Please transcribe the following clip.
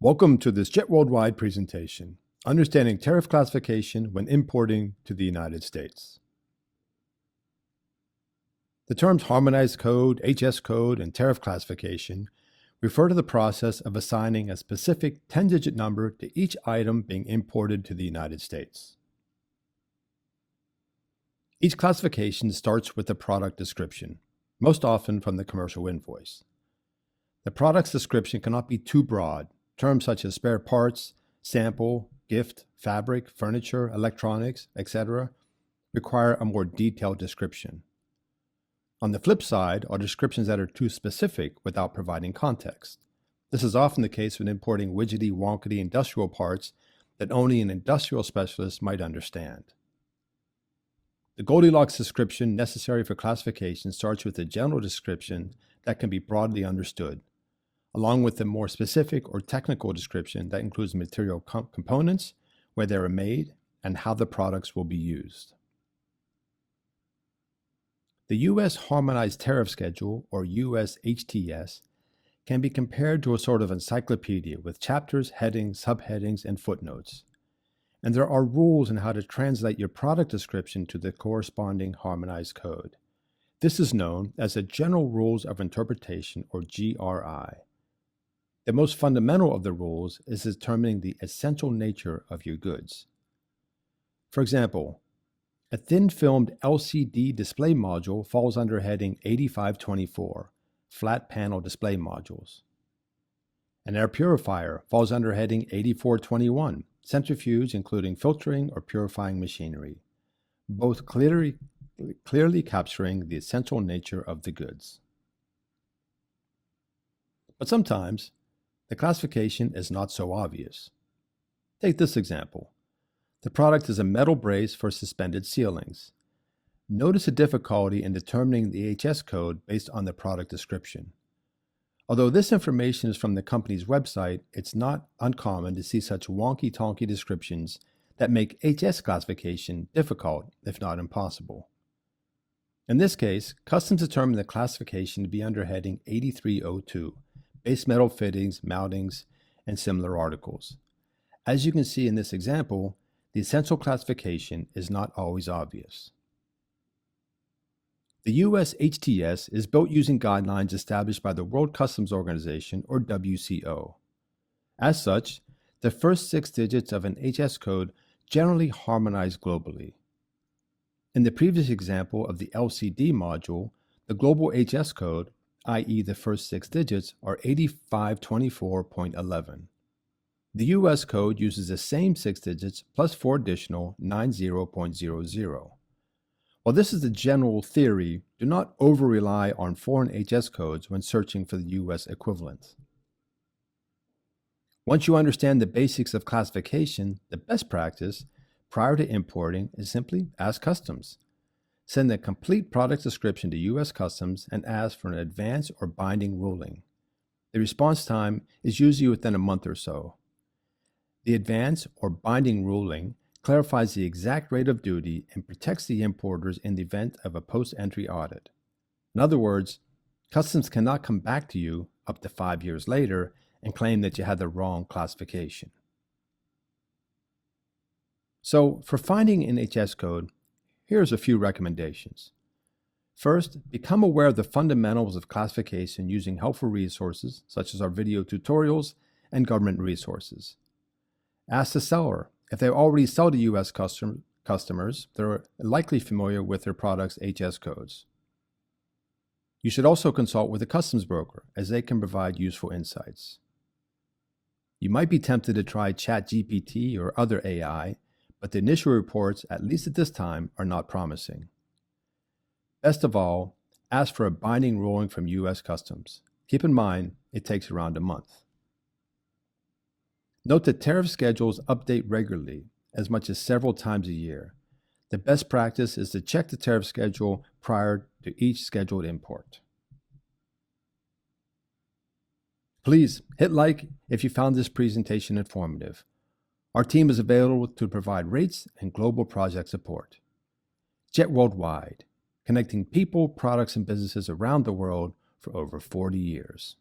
Welcome to this Jet Worldwide presentation, Understanding Tariff Classification when Importing to the United States. The terms Harmonized Code, HS Code, and Tariff Classification refer to the process of assigning a specific 10-digit number to each item being imported to the United States. Each classification starts with the product description, most often from the commercial invoice. The product's description cannot be too broad. Terms such as spare parts, sample, gift, fabric, furniture, electronics, etc. require a more detailed description. On the flip side are descriptions that are too specific without providing context. This is often the case when importing widgety, wonkety industrial parts that only an industrial specialist might understand. The Goldilocks description necessary for classification starts with a general description that can be broadly understood, along with the more specific or technical description that includes material components, where they are made, and how the products will be used. The U.S. Harmonized Tariff Schedule, or U.S. HTS, can be compared to a sort of encyclopedia with chapters, headings, subheadings, and footnotes. And there are rules on how to translate your product description to the corresponding harmonized code. This is known as the General Rules of Interpretation, or GRI. The most fundamental of the rules is determining the essential nature of your goods. For example, a thin-filmed LCD display module falls under heading 8524, Flat Panel Display Modules. An air purifier falls under heading 8421, Centrifuge including filtering or purifying machinery, both clearly capturing the essential nature of the goods. But sometimes, the classification is not so obvious. Take this example. The product is a metal brace for suspended ceilings. Notice the difficulty in determining the HS code based on the product description. Although this information is from the company's website, it's not uncommon to see such wonky-tonky descriptions that make HS classification difficult, if not impossible. In this case, Customs determined the classification to be under heading 8302, base metal fittings, mountings, and similar articles. As you can see in this example, the essential classification is not always obvious. The U.S. HTS is built using guidelines established by the World Customs Organization, or WCO. As such, the first 6 digits of an HS code generally harmonize globally. In the previous example of the LCD module, the global HS code, i.e. the first 6 digits, are 8524.11. The US code uses the same 6 digits plus 4 additional 90.00. While this is the general theory, do not over-rely on foreign HS codes when searching for the US equivalent. Once you understand the basics of classification, the best practice prior to importing is simply ask Customs. Send a complete product description to U.S. Customs and ask for an advance or binding ruling. The response time is usually within a month or so. The advance or binding ruling clarifies the exact rate of duty and protects the importers in the event of a post-entry audit. In other words, Customs cannot come back to you up to 5 years later and claim that you had the wrong classification. So, for finding an HS code, here's a few recommendations. First, become aware of the fundamentals of classification using helpful resources such as our video tutorials and government resources. Ask the seller. If they already sell to U.S. customers, they're likely familiar with their product's HS codes. You should also consult with a customs broker, as they can provide useful insights. You might be tempted to try ChatGPT or other AI, but the initial reports, at least at this time, are not promising. Best of all, ask for a binding ruling from U.S. Customs. Keep in mind, it takes around a month. Note that tariff schedules update regularly, as much as several times a year. The best practice is to check the tariff schedule prior to each scheduled import. Please hit like if you found this presentation informative. Our team is available to provide rates and global project support. Jet Worldwide, connecting people, products, and businesses around the world for over 40 years.